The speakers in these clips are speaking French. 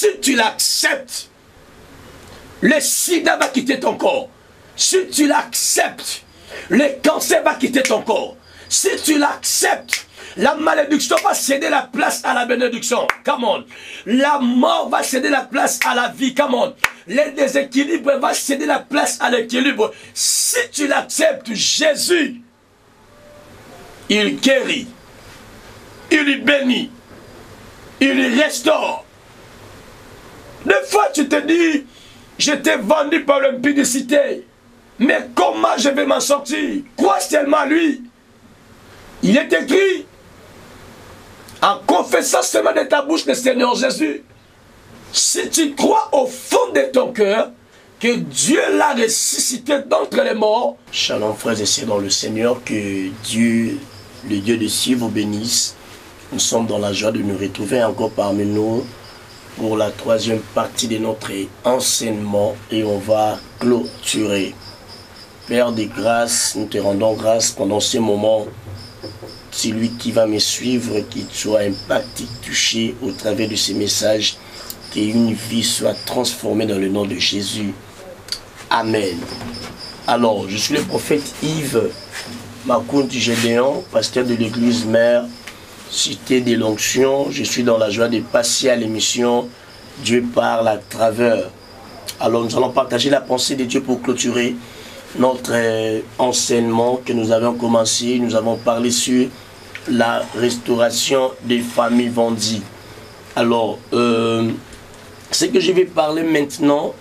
Si tu l'acceptes, le sida va quitter ton corps. Si tu l'acceptes, le cancer va quitter ton corps. Si tu l'acceptes, la malédiction va céder la place à la bénédiction. Come on. La mort va céder la place à la vie. Come on. Le déséquilibre va céder la place à l'équilibre. Si tu l'acceptes, Jésus, il guérit, il bénit, il restaure. Des fois, tu te dis, j'étais vendu par l'impudicité, mais comment je vais m'en sortir? Crois seulement lui. Il est écrit, en confessant seulement de ta bouche le Seigneur Jésus, si tu crois au fond de ton cœur que Dieu l'a ressuscité d'entre les morts. Shalom frères et sœurs dans le Seigneur, que Dieu, le Dieu de cieux, vous bénisse. Nous sommes dans la joie de nous retrouver encore parmi nous pour la troisième partie de notre enseignement et on va clôturer. Père de grâce, nous te rendons grâce pendant ce moment. Celui qui va me suivre, qu'il soit impacté, touché au travers de ces messages, qu'une vie soit transformée dans le nom de Jésus. Amen. Alors, je suis le prophète Yves Makounti Gédéon, pasteur de l'église mère, cité de l'onction. Je suis dans la joie de passer à l'émission Dieu parle à travers. Alors, nous allons partager la pensée de Dieu pour clôturer notre enseignement que nous avons commencé. Nous avons parlé sur la restauration des familles vendues. Alors, ce que je vais parler maintenant,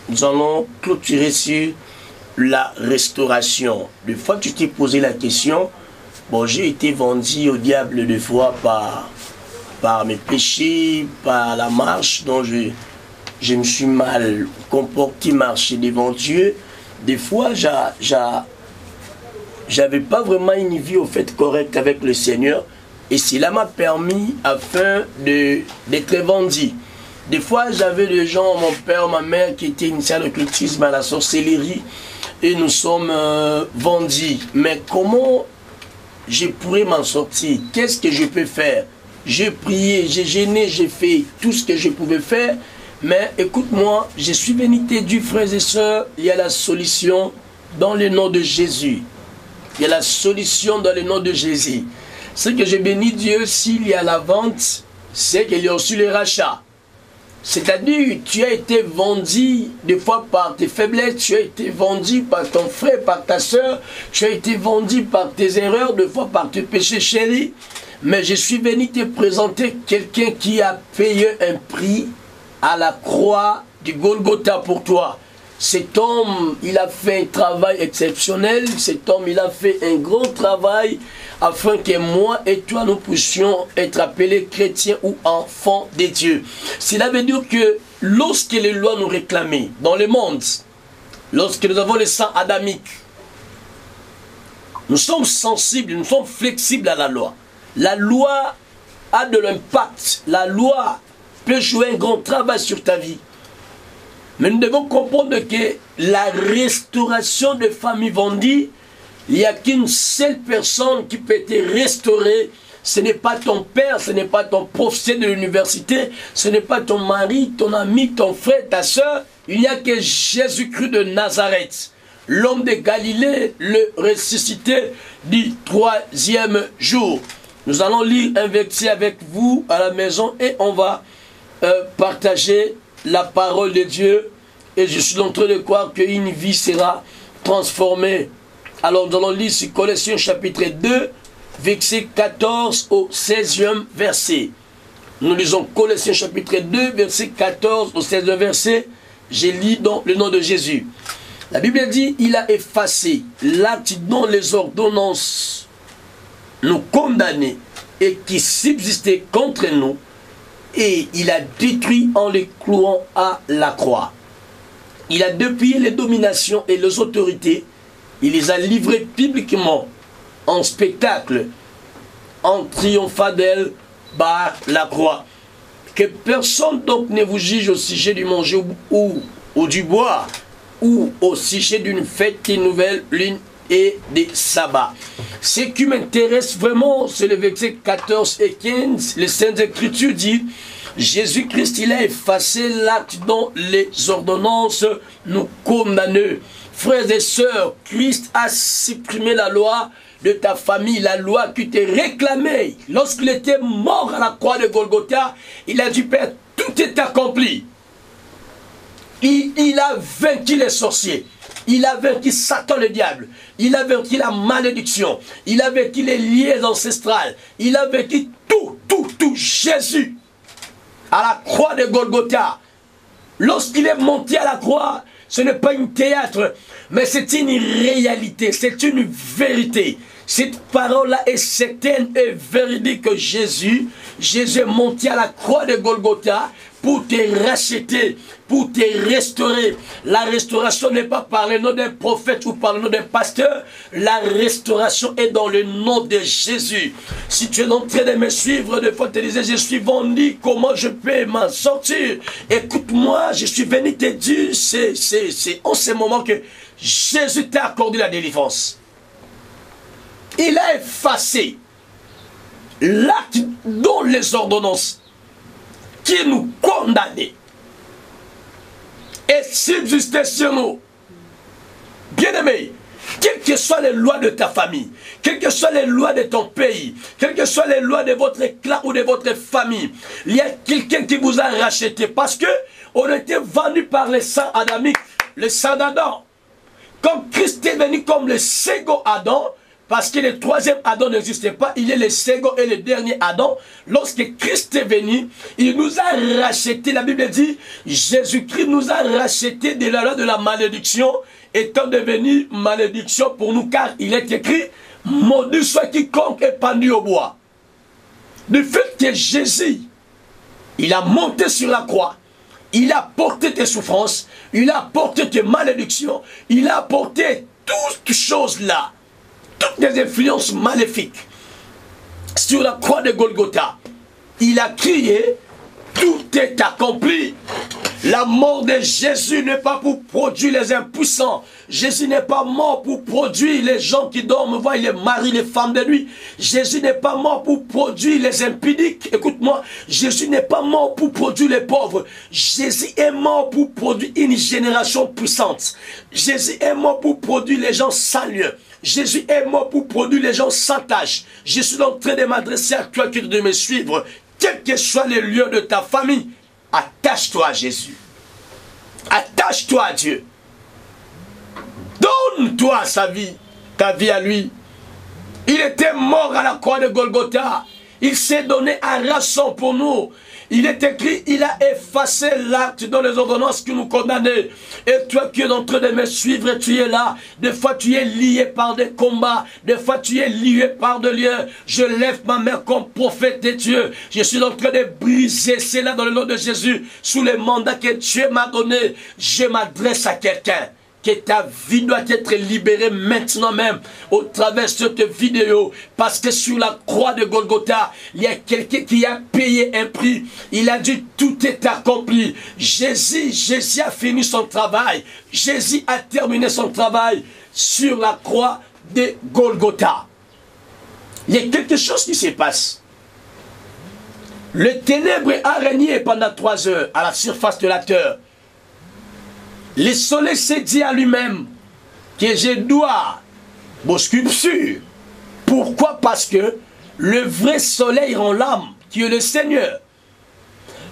nous allons clôturer sur la restauration. Des fois, tu t'es posé la question, bon, j'ai été vendu au diable des fois par mes péchés, par la marche dont je me suis mal comporté, marché devant Dieu. Des fois, j'avais pas vraiment une vie au fait correcte avec le Seigneur. Et cela m'a permis afin d'être vendu. Des fois, j'avais des gens, mon père, ma mère, qui étaient initiés à l'occultisme, à la sorcellerie. Et nous sommes vendus. Mais comment je pourrais m'en sortir? Qu'est-ce que je peux faire? J'ai prié, j'ai gêné, j'ai fait tout ce que je pouvais faire. Mais écoute-moi, je suis venu t'aider, frères et sœurs, il y a la solution dans le nom de Jésus. Il y a la solution dans le nom de Jésus. Ce que j'ai béni Dieu, s'il y a la vente, c'est qu'il y a aussi le rachat. C'est-à-dire, tu as été vendu des fois par tes faiblesses, tu as été vendu par ton frère, par ta soeur, tu as été vendu par tes erreurs, des fois par tes péchés chéris. Mais je suis venu te présenter quelqu'un qui a payé un prix à la croix du Golgotha pour toi. Cet homme, il a fait un travail exceptionnel. Cet homme, il a fait un grand travail afin que moi et toi, nous puissions être appelés chrétiens ou enfants de Dieu. Cela veut dire que lorsque les lois nous réclamaient dans le monde, lorsque nous avons le sang adamique, nous sommes sensibles, nous sommes flexibles à la loi. La loi a de l'impact. La loi peut jouer un grand travail sur ta vie. Mais nous devons comprendre que la restauration des familles vendues, il n'y a qu'une seule personne qui peut te restaurer. Ce n'est pas ton père, ce n'est pas ton professeur de l'université, ce n'est pas ton mari, ton ami, ton frère, ta soeur. Il n'y a que Jésus-Christ de Nazareth, l'homme de Galilée, le ressuscité du troisième jour. Nous allons lire un verset avec vous à la maison et on va partager la parole de Dieu. Et je suis en train de croire qu'une vie sera transformée. Alors nous allons lire sur Colossiens chapitre 2, verset 14 au 16e verset. Nous lisons Colossiens chapitre 2, verset 14 au 16e verset. Je lis dans le nom de Jésus. La Bible dit, il a effacé l'acte dont les ordonnances nous condamnaient et qui subsistait contre nous, et il a détruit en les clouant à la croix. Il a dépouillé les dominations et les autorités, il les a livrées publiquement en spectacle, en triomphant d'elles par la croix. Que personne donc ne vous juge au sujet du manger ou du boire, ou au sujet d'une fête, une nouvelle lune et des sabbats. Ce qui m'intéresse vraiment, c'est le verset 14 et 15. Les Saintes Écritures disent, Jésus-Christ, il a effacé l'acte dont les ordonnances nous condamnaient. Frères et sœurs, Christ a supprimé la loi de ta famille, la loi qui t'est réclamée. Lorsqu'il était mort à la croix de Golgotha, il a dit, Père, tout est accompli. Il a vaincu les sorciers. Il a vaincu Satan le diable. Il a vaincu la malédiction. Il a vaincu les liens ancestrales. Il a vaincu tout. Jésus, à la croix de Golgotha, lorsqu'il est monté à la croix, ce n'est pas un théâtre, mais c'est une réalité, c'est une vérité. Cette parole-là est certaine et véridique que Jésus est monté à la croix de Golgotha pour te racheter, pour te restaurer. La restauration n'est pas par le nom d'un prophète ou par le nom d'un pasteur. La restauration est dans le nom de Jésus. Si tu es en train de me suivre, des fois tu te disais, je suis vendu, comment je peux m'en sortir? Écoute-moi, je suis venu te dire, c'est en ce moment que Jésus t'a accordé la délivrance. Il a effacé l'acte dont les ordonnances qui nous condamnaient et subsistaient sur nous. Bien-aimé, quelles que soient les lois de ta famille, quelles que soient les lois de ton pays, quelles que soient les lois de votre clan ou de votre famille, il y a quelqu'un qui vous a racheté parce que on était vendu par le sang adamique, le sang d'Adam. Comme Christ est venu comme le second Adam, parce que le troisième Adam n'existait pas, il est le second et le dernier Adam. Lorsque Christ est venu, il nous a racheté. La Bible dit, Jésus-Christ nous a racheté de la loi de la malédiction, étant devenu malédiction pour nous, car il est écrit, maudit soit quiconque est pendu au bois. Du fait que Jésus, il a monté sur la croix, il a porté tes souffrances, il a porté tes malédictions, il a porté toutes ces choses-là, toutes les influences maléfiques sur la croix de Golgotha. Il a crié, tout est accompli. La mort de Jésus n'est pas pour produire les impuissants. Jésus n'est pas mort pour produire les gens qui dorment, voient les maris, les femmes de nuit. Jésus n'est pas mort pour produire les impudiques. Écoute-moi, Jésus n'est pas mort pour produire les pauvres. Jésus est mort pour produire une génération puissante. Jésus est mort pour produire les gens sans lieu. Jésus est mort pour produire les gens sans tâche. Je suis en train de m'adresser à toi qui de me suivre. Quels que soient les lieux de ta famille, attache-toi à Jésus. Attache-toi à Dieu. Donne-toi sa vie, ta vie à lui. Il était mort à la croix de Golgotha. Il s'est donné un rançon pour nous. Il est écrit, il a effacé l'acte dans les ordonnances qui nous condamnaient. Et toi qui es en train de me suivre, tu es là. Des fois tu es lié par des combats. Des fois tu es lié par des liens. Je lève ma main comme prophète de Dieu. Je suis en train de briser cela dans le nom de Jésus. Sous le mandat que Dieu m'a donné, je m'adresse à quelqu'un. Que ta vie doit être libérée maintenant même au travers de cette vidéo. Parce que sur la croix de Golgotha, il y a quelqu'un qui a payé un prix. Il a dit tout est accompli. Jésus a fini son travail. Jésus a terminé son travail sur la croix de Golgotha. Il y a quelque chose qui se passe. Le ténèbre a régné pendant 3 heures à la surface de la terre. Le soleil s'est dit à lui-même que je dois vos sculptures. Pourquoi? Parce que le vrai soleil rend l'âme, qui est le Seigneur.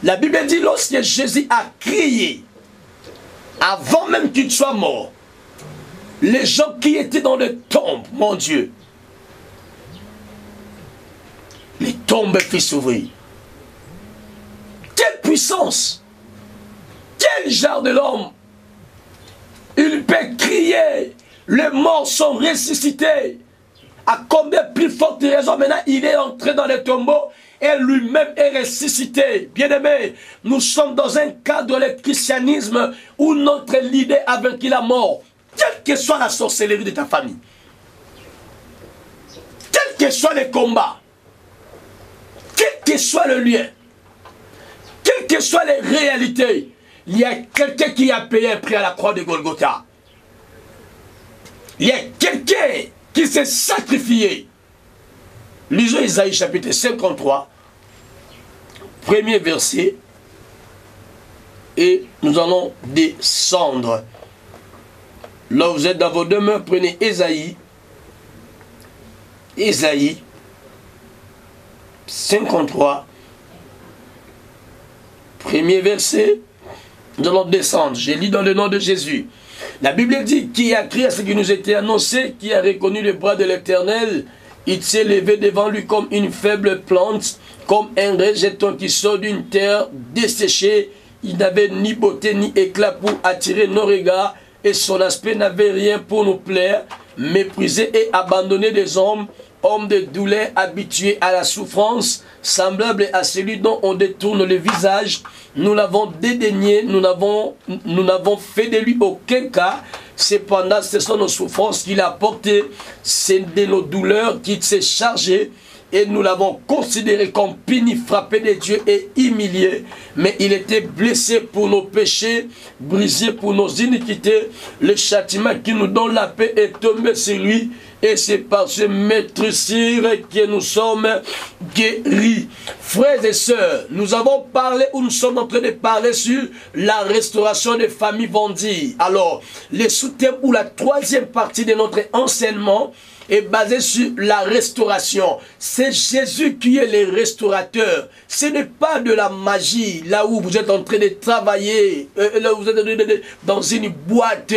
La Bible dit lorsque Jésus a crié, avant même qu'il soit mort, les gens qui étaient dans les tombes, mon Dieu, les tombes fit s'ouvrir. Quelle puissance! Quel genre de l'homme! Il peut crier, les morts sont ressuscités. À combien plus forte raison maintenant il est entré dans les tombeaux et lui-même est ressuscité. Bien-aimé, nous sommes dans un cadre de christianisme où notre leader a vaincu la mort. Quelle que soit la sorcellerie de ta famille, quels que soient les combats, quel que soit le lien, quelles que soient les réalités, il y a quelqu'un qui a payé un prix à la croix de Golgotha. Il y a quelqu'un qui s'est sacrifié. Lisons Isaïe chapitre 53, premier verset. Et nous allons descendre. Là où vous êtes dans vos demeures, prenez Ésaïe. Ésaïe 53. Premier verset. Nous allons descendre. J'ai lu dans le nom de Jésus. La Bible dit, qui a crié à ce qui nous était annoncé, qui a reconnu le bras de l'Éternel, il s'est levé devant lui comme une faible plante, comme un rejeton qui sort d'une terre desséchée. Il n'avait ni beauté ni éclat pour attirer nos regards, et son aspect n'avait rien pour nous plaire. Méprisé et abandonné des hommes, homme de douleur, habitué à la souffrance, semblable à celui dont on détourne le visage. Nous l'avons dédaigné, nous n'avons fait de lui aucun cas. Cependant, ce sont nos souffrances qu'il a portées, c'est de nos douleurs qu'il s'est chargé. Et nous l'avons considéré comme puni, frappé de Dieu et humilié. Mais il était blessé pour nos péchés, brisé pour nos iniquités. Le châtiment qui nous donne la paix est tombé sur lui. Et c'est par ce maîtrisir que nous sommes guéris. Frères et sœurs, nous avons parlé, ou nous sommes en train de parler sur la restauration des familles vendues. Alors, le sous-thème ou la troisième partie de notre enseignement est basé sur la restauration. C'est Jésus qui est le restaurateur. Ce n'est pas de la magie, là où vous êtes en train de travailler, là où vous êtes dans une boîte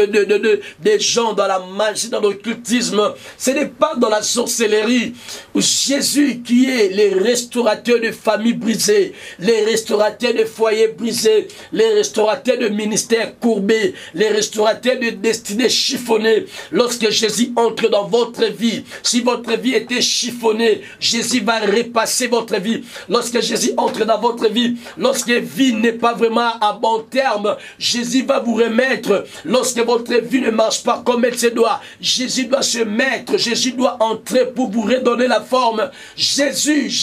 des gens dans la magie, dans l'occultisme. Ce n'est pas dans la sorcellerie. Jésus qui est le restaurateur de familles brisées, les restaurateurs de foyers brisés, les restaurateurs de ministères courbés, les restaurateurs de destinées chiffonnées. Lorsque Jésus entre dans votre vie, si votre vie était chiffonnée, Jésus va repasser votre vie. Lorsque Jésus entre dans votre vie, lorsque la vie n'est pas vraiment à bon terme, Jésus va vous remettre. Lorsque votre vie ne marche pas comme elle se doit, Jésus doit se mettre, Jésus doit entrer pour vous redonner la forme. Jésus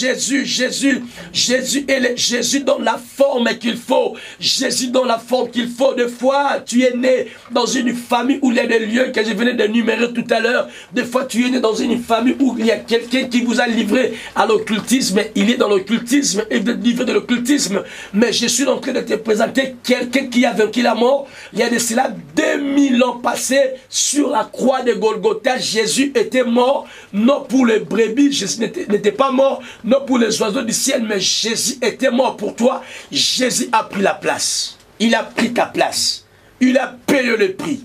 donne la forme qu'il faut. Jésus donne la forme qu'il faut. Des fois, tu es né dans une famille où il y a des lieux que je venais d'énumérer tout à l'heure. Des fois, tu es né dans une famille où il y a quelqu'un qui vous a livré à l'occultisme. Il est dans l'occultisme et vous êtes livré de l'occultisme. Mais je suis en train de te présenter quelqu'un qui a vaincu la mort. Il y a de cela 2000 ans passés sur la croix de Golgotha. Jésus était mort, non pour les brebis, Jésus n'était pas mort, non pour les oiseaux du ciel, mais Jésus était mort pour toi. Jésus a pris la place. Il a pris ta place. Il a payé le prix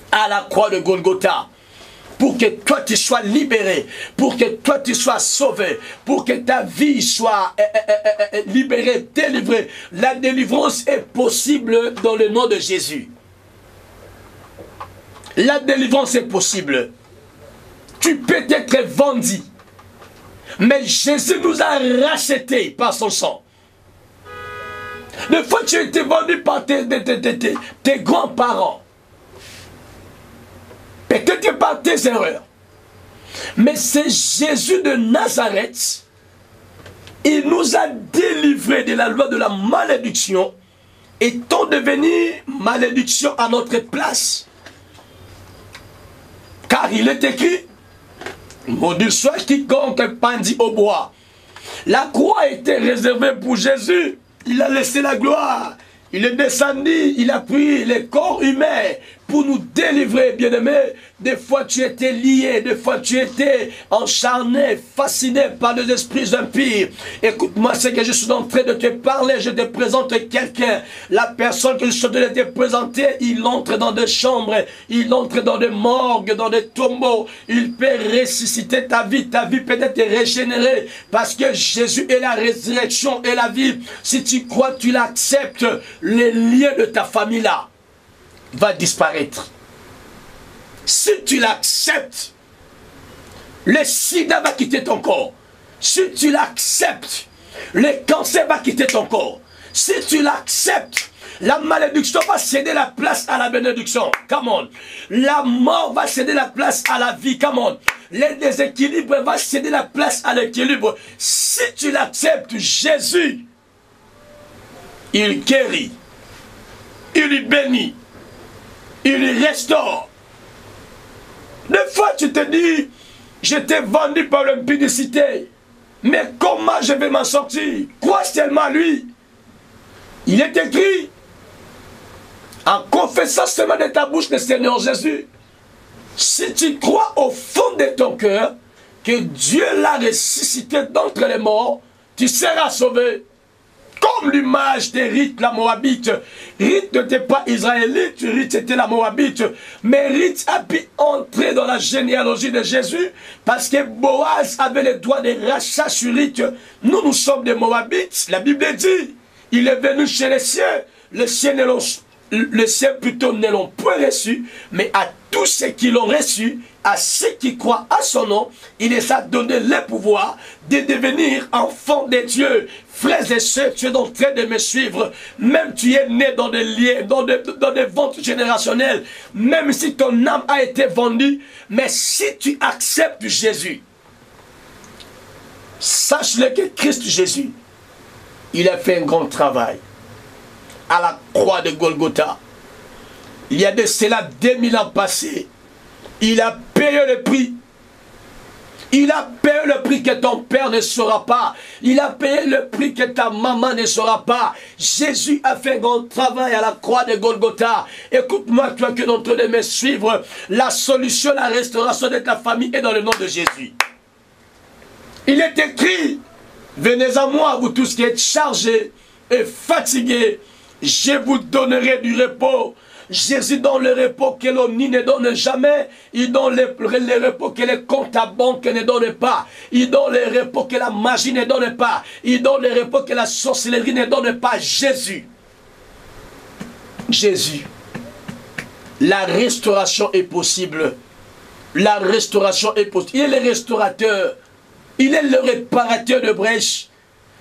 à la croix de Golgotha. Pour que toi tu sois libéré, pour que toi tu sois sauvé, pour que ta vie soit libérée, délivrée. La délivrance est possible dans le nom de Jésus. La délivrance est possible. Tu peux être vendu. Mais Jésus nous a rachetés par son sang. Des fois tu as été vendu par tes grands-parents. Peut-être par tes erreurs. Mais c'est Jésus de Nazareth. Il nous a délivrés de la loi de la malédiction, étant devenu malédiction à notre place. Car il est écrit, maudit soit quiconque pendit au bois. La croix était réservée pour Jésus. Il a laissé la gloire. Il est descendu, il a pris les corps humains pour nous délivrer, bien-aimés. Des fois tu étais lié, des fois tu étais encharné, fasciné par les esprits impurs. Écoute-moi, c'est que je suis en train de te parler, je te présente quelqu'un. La personne que je suis en train de te présenter, il entre dans des chambres, il entre dans des morgues, dans des tombeaux. Il peut ressusciter ta vie peut être régénérée. Parce que Jésus est la résurrection et la vie. Si tu crois, tu l'acceptes, les liens de ta famille là va disparaître. Si tu l'acceptes, le sida va quitter ton corps. Si tu l'acceptes, le cancer va quitter ton corps. Si tu l'acceptes, la malédiction va céder la place à la bénédiction. Come on. La mort va céder la place à la vie. Come on. Le déséquilibre va céder la place à l'équilibre. Si tu l'acceptes, Jésus, il guérit, il bénit, il restaure. Des fois tu te dis, j'étais vendu par l'impudicité. Mais comment je vais m'en sortir? Crois seulement lui. Il est écrit, en confessant seulement de ta bouche le Seigneur Jésus, si tu crois au fond de ton cœur que Dieu l'a ressuscité d'entre les morts, tu seras sauvé. Comme l'image de Ruth la Moabite. Ruth n'était pas israélite, Ruth était la Moabite. Mais Ruth a pu entrer dans la généalogie de Jésus parce que Boaz avait le droit de rachat sur Ruth. Nous sommes des Moabites. La Bible dit, il est venu chez les siens. Les siens plutôt ne l'ont point reçu, mais à tous ceux qui l'ont reçu, à ceux qui croient à son nom, il les a donné le pouvoir de devenir enfants de Dieu. Frères et sœurs, tu es en train de me suivre. Même tu es né dans des liens, dans des ventes générationnelles. Même si ton âme a été vendue. Mais si tu acceptes Jésus, sache-le que Christ Jésus, il a fait un grand travail à la croix de Golgotha. Il y a de cela 2000 ans passés. Il a payé le prix. Il a payé le prix que ton père ne saura pas. Il a payé le prix que ta maman ne saura pas. Jésus a fait un grand travail à la croix de Golgotha. Écoute-moi, toi qui es en train de me suivre. La solution, la restauration de ta famille est dans le nom de Jésus. Il est écrit, venez à moi, vous tous qui êtes chargés et fatigués, je vous donnerai du repos. Jésus donne le repos que l'ONU ne donne jamais. Il donne le repos que les comptes à banque ne donnent pas. Il donne le repos que la magie ne donne pas. Il donne le repos que la sorcellerie ne donne pas. Jésus. Jésus. La restauration est possible. La restauration est possible. Il est le restaurateur. Il est le réparateur de brèches.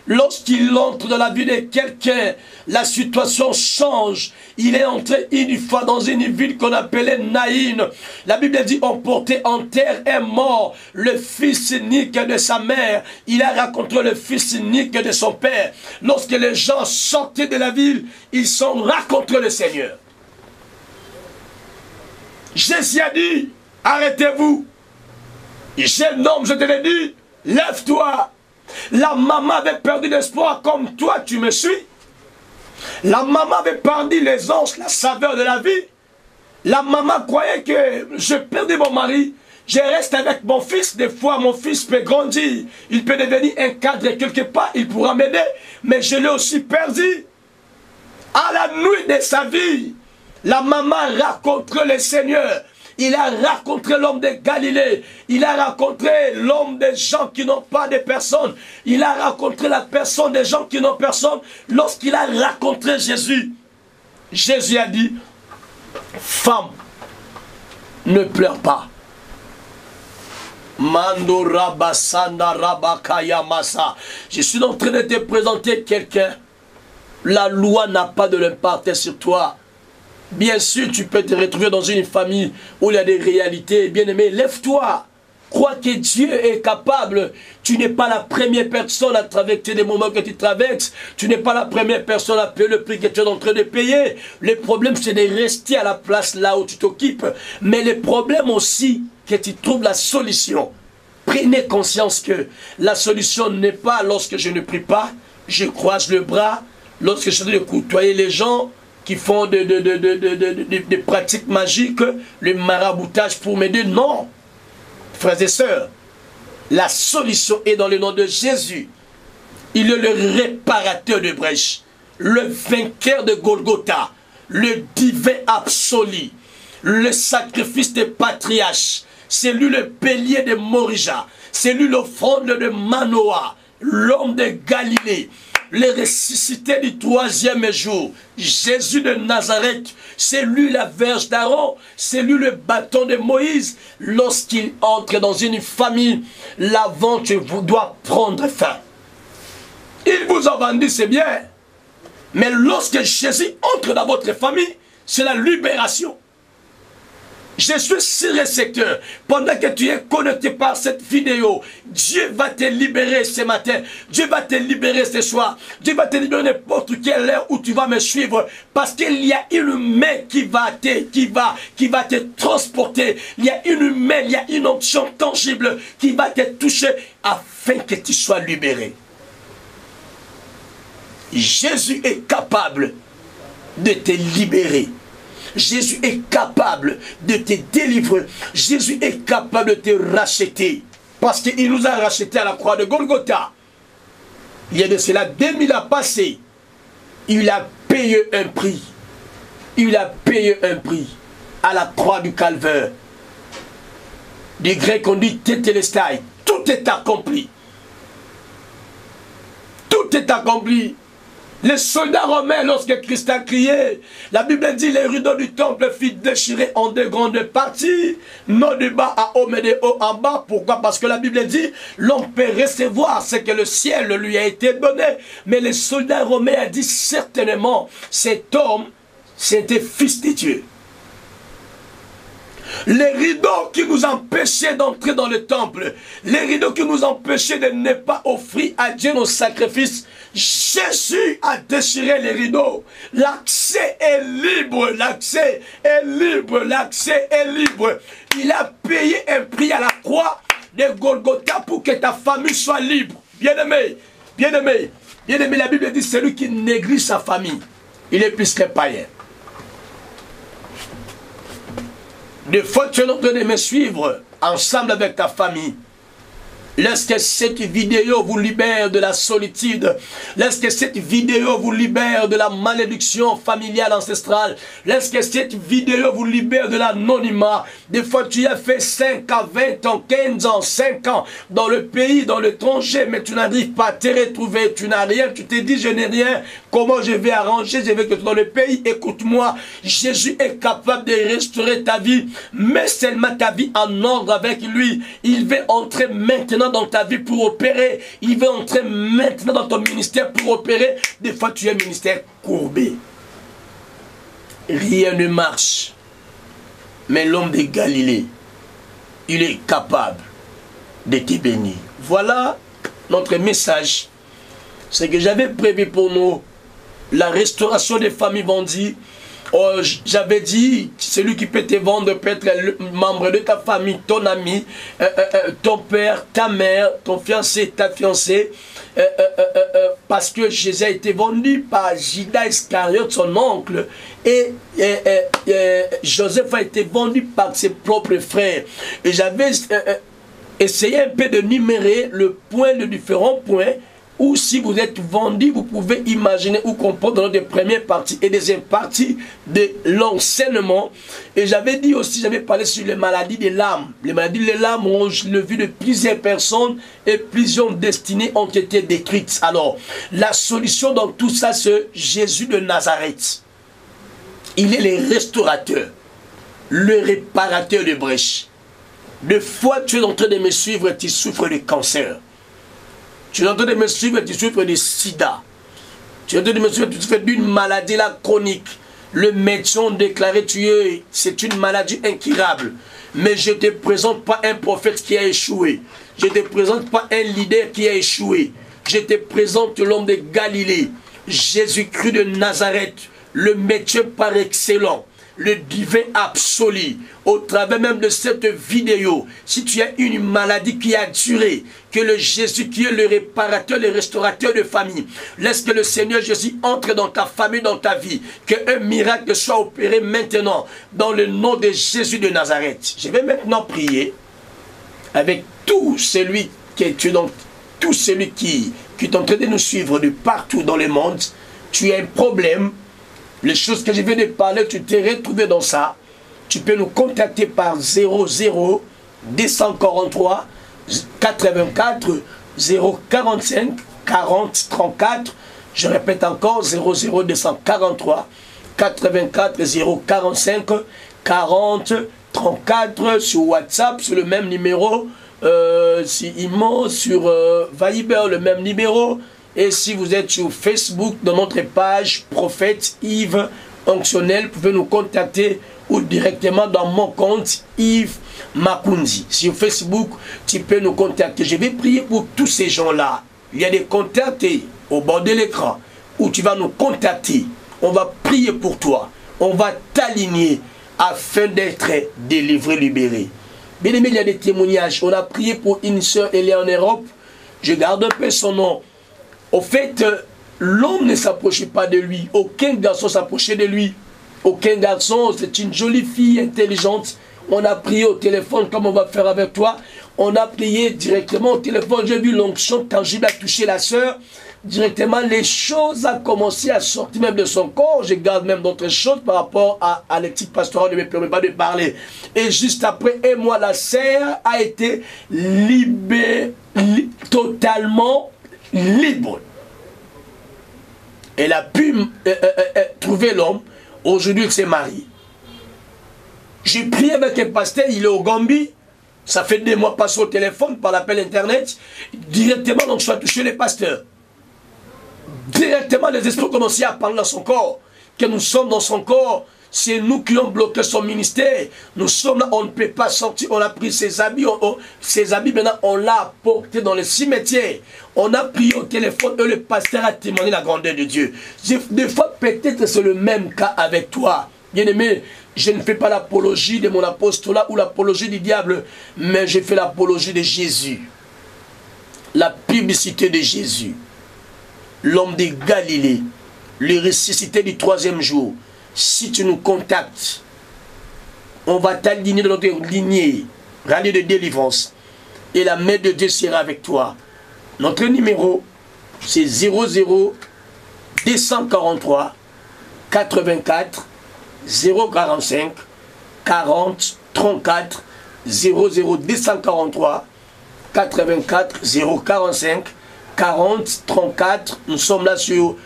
Lorsqu'il entre dans la vie de quelqu'un, la situation change. Il est entré une fois dans une ville qu'on appelait Naïn. La Bible dit, on portait en terre un mort, le fils unique de sa mère. Il a rencontré le fils unique de son père. Lorsque les gens sortaient de la ville, ils sont rencontrés le Seigneur. Jésus a dit, arrêtez-vous. Jeune homme, je te l'ai dit, lève-toi. La maman avait perdu l'espoir comme toi tu me suis. La maman avait perdu les anges, la saveur de la vie. La maman croyait que je perdais mon mari. Je reste avec mon fils. Des fois mon fils peut grandir. Il peut devenir un cadre quelque part. Il pourra m'aider. Mais je l'ai aussi perdu. À la nuit de sa vie, la maman rencontre le Seigneur. Il a rencontré l'homme de Galilée. Il a rencontré l'homme des gens qui n'ont pas de personne. Il a rencontré la personne des gens qui n'ont personne. Lorsqu'il a rencontré Jésus, Jésus a dit, femme, ne pleure pas. Mando Rabasanda Rabakaya Masa. Je suis en train de te présenter quelqu'un. La loi n'a pas de l'impact sur toi. Bien sûr, tu peux te retrouver dans une famille où il y a des réalités. Bien-aimé, lève-toi. Crois que Dieu est capable. Tu n'es pas la première personne à traverser des moments que tu traverses. Tu n'es pas la première personne à payer le prix que tu es en train de payer. Le problème, c'est de rester à la place là où tu t'occupes. Mais le problème aussi, que tu trouves la solution. Prenez conscience que la solution n'est pas lorsque je ne prie pas, je croise le bras, lorsque je dois côtoyer les gens qui font des pratiques magiques, le maraboutage pour m'aider. Non, frères et sœurs, la solution est dans le nom de Jésus. Il est le réparateur de brèches, le vainqueur de Golgotha, le divin absolu, le sacrifice des patriarches. C'est lui le bélier de Morija, c'est lui l'offrande de Manoah, l'homme de Galilée. Le ressuscité du 3e jour, Jésus de Nazareth, c'est lui la verge d'Aaron, c'est lui le bâton de Moïse. Lorsqu'il entre dans une famille, l'aventure doit prendre fin. Il vous a vendu, c'est bien. Mais lorsque Jésus entre dans votre famille, c'est la libération. Je suis sûr et certain, pendant que tu es connecté par cette vidéo, Dieu va te libérer ce matin, Dieu va te libérer ce soir, Dieu va te libérer n'importe quelle heure où tu vas me suivre, parce qu'il y a une main qui va te transporter, il y a une main, il y a une onction tangible qui va te toucher afin que tu sois libéré. Jésus est capable de te libérer. Jésus est capable de te délivrer. Jésus est capable de te racheter. Parce qu'il nous a rachetés à la croix de Golgotha. Il y a de cela 2000 ans passés. Il a payé un prix. Il a payé un prix à la croix du Calvaire. Du grec on dit tétélestai. Tout est accompli. Tout est accompli. Les soldats romains, lorsque Christ a crié, la Bible dit les rideaux du temple furent déchirés en deux grandes parties, non du bas à haut, mais de haut en bas. Pourquoi? Parce que la Bible dit, l'homme peut recevoir ce que le ciel lui a été donné. Mais les soldats romains ont dit certainement, cet homme, c'était fils de Dieu. Les rideaux qui nous empêchaient d'entrer dans le temple, les rideaux qui nous empêchaient de ne pas offrir à Dieu nos sacrifices, Jésus a déchiré les rideaux. L'accès est libre, l'accès est libre, l'accès est libre. Il a payé un prix à la croix de Golgotha pour que ta famille soit libre. Bien-aimé, bien-aimé, bien-aimé, la Bible dit celui qui néglige sa famille, il est plus que païen. Des fois, tu es en train de me suivre ensemble avec ta famille. Lorsque cette vidéo vous libère de la solitude, lorsque cette vidéo vous libère de la malédiction familiale ancestrale, lorsque cette vidéo vous libère de l'anonymat, des fois tu as fait 5 ans, 20 ans, 15 ans, 5 ans dans le pays, dans l'étranger, mais tu n'arrives pas à te retrouver, tu n'as rien, tu te dis je n'ai rien, comment je vais arranger, je vais que dans le pays, écoute-moi, Jésus est capable de restaurer ta vie, mets seulement ta vie en ordre avec lui, il veut entrer maintenant dans ta vie pour opérer. Il veut entrer maintenant dans ton ministère pour opérer. Des fois, tu es un ministère courbé. Rien ne marche. Mais l'homme de Galilée, il est capable de te bénir. Voilà notre message. C'est que j'avais prévu pour nous la restauration des familles vendues. Oh, j'avais dit, celui qui peut te vendre peut être le membre de ta famille, ton ami, ton père, ta mère, ton fiancé, ta fiancée. Parce que Jésus a été vendu par Judas Iscariote, son oncle. Et Joseph a été vendu par ses propres frères. Et j'avais essayé un peu de numérer le point, les différents points. Ou si vous êtes vendu, vous pouvez imaginer ou comprendre dans des premières parties et deuxième parties de l'enseignement. Et j'avais dit aussi, j'avais parlé sur les maladies des larmes. Les maladies des larmes, on l'a vu de plusieurs personnes et plusieurs destinées ont été détruites. Alors, la solution dans tout ça, c'est Jésus de Nazareth. Il est le restaurateur, le réparateur de brèches. Des fois, tu es en train de me suivre et tu souffres de cancer. Tu es en train de me suivre et tu souffres de sida. Tu es en train de me suivre et tu souffres d'une maladie là, chronique. Le médecin déclaré c'est une maladie incurable. Mais je ne te présente pas un prophète qui a échoué. Je ne te présente pas un leader qui a échoué. Je te présente l'homme de Galilée, Jésus-Christ de Nazareth, le médecin par excellence, le divin absolu. Au travers même de cette vidéo, si tu as une maladie qui a duré, que le Jésus qui est le réparateur, le restaurateur de famille, laisse que le Seigneur Jésus entre dans ta famille, dans ta vie, qu'un miracle soit opéré maintenant, dans le nom de Jésus de Nazareth. Je vais maintenant prier avec tout celui qui est dans, tout celui qui est en train de nous suivre de partout dans le monde. Tu as un problème, les choses que je viens de parler, tu t'es retrouvé dans ça. Tu peux nous contacter par 00 243 84 045 40 34. Je répète encore 00 243 84 045 40 34 sur WhatsApp, sur le même numéro, sur IMO, sur Viber, le même numéro. Et si vous êtes sur Facebook, dans notre page Prophète Yves Onctionnel, vous pouvez nous contacter ou directement dans mon compte Yves Makundi. Sur Facebook, tu peux nous contacter. Je vais prier pour tous ces gens-là. Il y a des contacts au bord de l'écran où tu vas nous contacter. On va prier pour toi. On va t'aligner afin d'être délivré, libéré. Bien aimé, il y a des témoignages. On a prié pour une sœur, elle est en Europe. Je garde un peu son nom. Au fait, l'homme ne s'approchait pas de lui. Aucun garçon s'approchait de lui. Aucun garçon, c'est une jolie fille intelligente. On a prié au téléphone comme on va faire avec toi. On a prié directement au téléphone. J'ai vu l'onction tangible a touché la sœur. Directement, les choses ont commencé à sortir même de son corps. Je garde même d'autres choses par rapport à l'éthique pastorale. Ne me permet pas de parler. Et juste après un mois, la sœur a été totalement libre. Elle a pu trouver l'homme. Aujourd'hui, il s'est marié. J'ai prié avec un pasteur, il est au Gambie. Ça fait 2 mois passé au téléphone par l'appel internet. Directement, donc, je suis touché les pasteurs. Directement, les esprits ont commencé à parler dans son corps. Que nous sommes dans son corps. C'est nous qui avons bloqué son ministère. Nous sommes là, on ne peut pas sortir. On a pris ses habits. Ses habits, maintenant, on l'a apporté dans le cimetière. On a prié au téléphone et le pasteur a témoigné la grandeur de Dieu. Des fois, peut-être c'est le même cas avec toi. Bien-aimé, je ne fais pas l'apologie de mon apostolat ou l'apologie du diable, mais je fais l'apologie de Jésus. La publicité de Jésus. L'homme de Galilée, le ressuscité du 3e jour. Si tu nous contactes, on va t'aligner dans notre lignée, rallye de délivrance. Et la main de Dieu sera avec toi. Notre numéro, c'est 00 243 84 045 40 34 00 243 84 045 40 34. Nous sommes là sur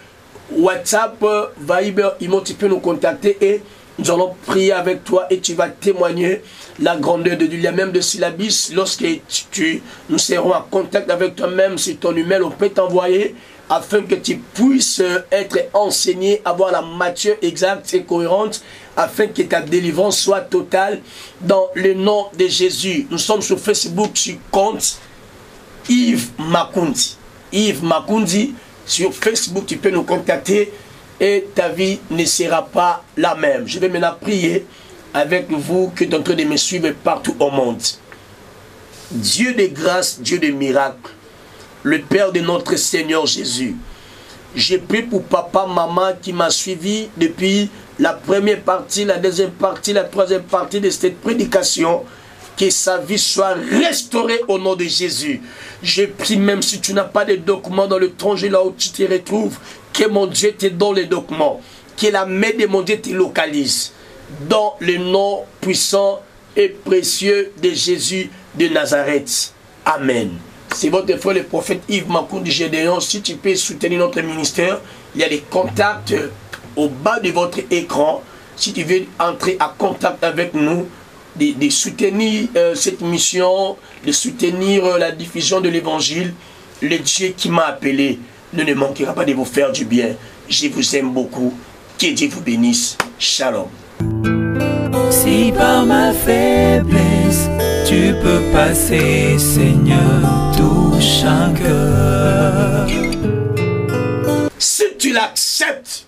WhatsApp, Viber, Imo, tu peux nous contacter et nous allons prier avec toi et tu vas témoigner la grandeur de Dieu. Il y a même de syllabus, lorsque nous serons en contact avec toi-même sur ton email, on peut t'envoyer afin que tu puisses être enseigné, avoir la matière exacte et cohérente, afin que ta délivrance soit totale dans le nom de Jésus. Nous sommes sur Facebook, sur compte Yves Makundi. Yves Makundi. Sur Facebook, tu peux nous contacter et ta vie ne sera pas la même. Je vais maintenant prier avec vous qui êtes en train de me suivre partout au monde. Dieu de grâce, Dieu de miracles, le Père de notre Seigneur Jésus, j'ai prié pour papa, maman qui m'a suivi depuis la première partie, la deuxième partie, la troisième partie de cette prédication. Que sa vie soit restaurée au nom de Jésus. Je prie, même si tu n'as pas de documents dans le tranger là où tu te retrouves, que mon Dieu te donne les documents. Que la main de mon Dieu te localise. Dans le nom puissant et précieux de Jésus de Nazareth. Amen. C'est votre frère le prophète Yves Makundi Gédéon. Si tu peux soutenir notre ministère, il y a des contacts au bas de votre écran. Si tu veux entrer en contact avec nous, de soutenir cette mission, de soutenir la diffusion de l'évangile, le Dieu qui m'a appelé ne manquera pas de vous faire du bien. Je vous aime beaucoup. Que Dieu vous bénisse. Shalom. Si par ma faiblesse tu peux passer, Seigneur, touche un cœur. Si tu l'acceptes,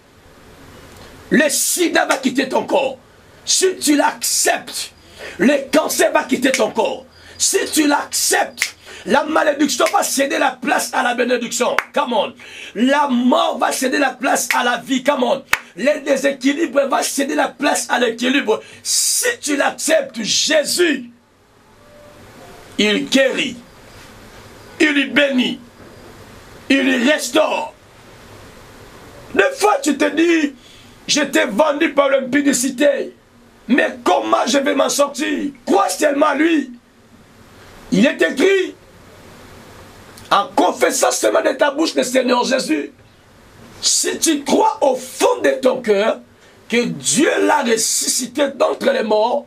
le sida va quitter ton corps. Si tu l'acceptes, le cancer va quitter ton corps. Si tu l'acceptes, la malédiction va céder la place à la bénédiction. Come on. La mort va céder la place à la vie. Come on. Le déséquilibre va céder la place à l'équilibre. Si tu l'acceptes, Jésus, il guérit, il bénit, il restaure. Des fois, tu te dis, j'étais vendu par l'impudicité. Mais comment je vais m'en sortir? Crois seulement lui. Il est écrit, en confessant seulement de ta bouche le Seigneur Jésus, si tu crois au fond de ton cœur que Dieu l'a ressuscité d'entre les morts,